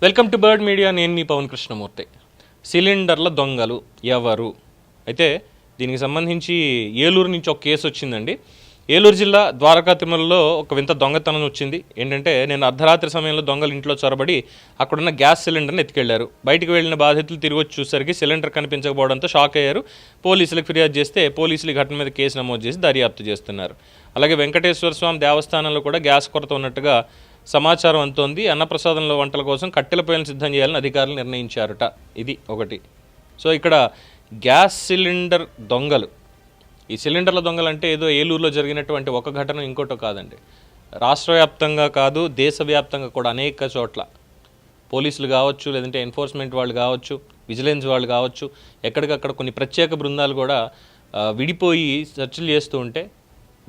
Welcome to bird media. నేను మీ పవన్ కృష్ణమూర్తి. సిలిండర్ల దొంగలు ఎవరు? అయితే దీనికి సంబంధించి ఏలూరు నుంచి ఒక కేసు వచ్చిందండి. ఏలూరు జిల్లా ద్వారకా తిరుమలలో ఒక వింత దొంగతనం వచ్చింది. ఏంటంటే నేను అర్ధరాత్రి సమయంలో దొంగలు ఇంట్లో చొరబడి అక్కడున్న గ్యాస్ సిలిండర్ని ఎత్తుకెళ్లారు. బయటికి వెళ్ళిన బాధితులు తిరిగి వచ్చి చూసరికి సిలిండర్ కనిపించకపోవడంతో షాక్ అయ్యారు. పోలీసులకు ఫిర్యాదు చేస్తే పోలీసులు ఈ ఘటన మీద కేసు నమోదు చేసి దర్యాప్తు చేస్తున్నారు. అలాగే వెంకటేశ్వర స్వామి దేవస్థానంలో కూడా గ్యాస్ కొరత ఉన్నట్టుగా సమాచారం అంతోంది. అన్నప్రసాదంలో వంటల కోసం కట్టెల పొయ్యిలను సిద్ధం చేయాలని అధికారులు నిర్ణయించారట. ఇది ఒకటి. సో ఇక్కడ గ్యాస్ సిలిండర్ దొంగలు, ఈ సిలిండర్ల దొంగలు అంటే ఏదో ఏలూరులో జరిగినటువంటి ఒక ఘటన ఇంకోటో కాదండి. రాష్ట్ర వ్యాప్తంగా కాదు, దేశవ్యాప్తంగా కూడా అనేక చోట్ల పోలీసులు కావచ్చు, లేదంటే ఎన్ఫోర్స్మెంట్ వాళ్ళు కావచ్చు, విజిలెన్స్ వాళ్ళు కావచ్చు, ఎక్కడికక్కడ కొన్ని ప్రత్యేక బృందాలు కూడా విడిపోయి సెర్చ్లు చేస్తూ ఉంటే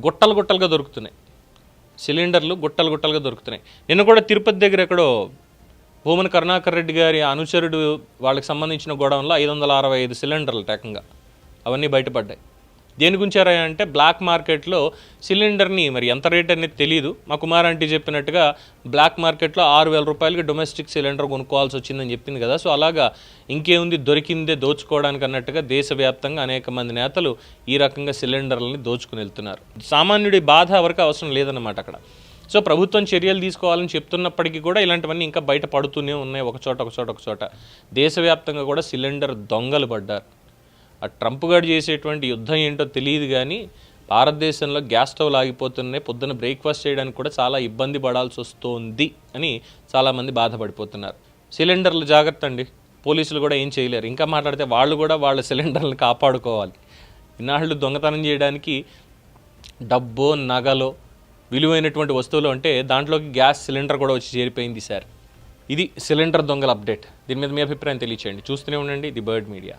గుట్టలు గుట్టలుగా దొరుకుతున్నాయి. సిలిండర్లు గుట్టలు గుట్టలుగా దొరుకుతున్నాయి. నిన్న కూడా తిరుపతి దగ్గర ఎక్కడో భూమన కరుణాకర్ రెడ్డి గారి అనుచరుడు వాళ్ళకి సంబంధించిన గోడౌన్లో 565 సిలిండర్లు ఏకంగా అవన్నీ బయటపడ్డాయి. దేని గురించారా అంటే బ్లాక్ మార్కెట్లో సిలిండర్ని, మరి ఎంత రేట్ అనేది తెలియదు. మా కుమార్ ఆంటీ చెప్పినట్టుగా బ్లాక్ మార్కెట్లో 6,000 రూపాయలకి డొమెస్టిక్ సిలిండర్ కొనుక్కోవాల్సి వచ్చిందని చెప్పింది కదా. సో అలాగా ఇంకేముంది, దొరికిందే దోచుకోవడానికి అన్నట్టుగా దేశవ్యాప్తంగా అనేక మంది నేతలు ఈ రకంగా సిలిండర్లని దోచుకుని వెళ్తున్నారు. సామాన్యుడి బాధ ఎవరికి అవసరం లేదన్నమాట అక్కడ. సో ప్రభుత్వం చర్యలు తీసుకోవాలని చెప్తున్నప్పటికీ కూడా ఇలాంటివన్నీ ఇంకా బయట పడుతూనే ఉన్నాయి. ఒకచోట దేశవ్యాప్తంగా కూడా సిలిండర్ దొంగలు పడ్డారు. ఆ ట్రంప్ గారు చేసేటువంటి యుద్ధం ఏంటో తెలియదు కానీ భారతదేశంలో గ్యాస్ స్టవ్లు ఆగిపోతున్నాయి. పొద్దున్న బ్రేక్ఫాస్ట్ చేయడానికి కూడా చాలా ఇబ్బంది పడాల్సి వస్తుంది అని చాలామంది బాధపడిపోతున్నారు. సిలిండర్లు జాగ్రత్త అండి, పోలీసులు కూడా ఏం చేయలేరు. ఇంకా మాట్లాడితే వాళ్ళు కూడా వాళ్ళ సిలిండర్లను కాపాడుకోవాలి. ఇన్నాళ్ళు దొంగతనం చేయడానికి డబ్బో నగలో విలువైనటువంటి వస్తువులు అంటే దాంట్లోకి గ్యాస్ సిలిండర్ కూడా వచ్చి చేరిపోయింది సార్. ఇది సిలిండర్ దొంగల అప్డేట్. దీని మీద మీ అభిప్రాయం తెలియచేయండి. చూస్తూనే ఉండండి ది బర్డ్ మీడియా.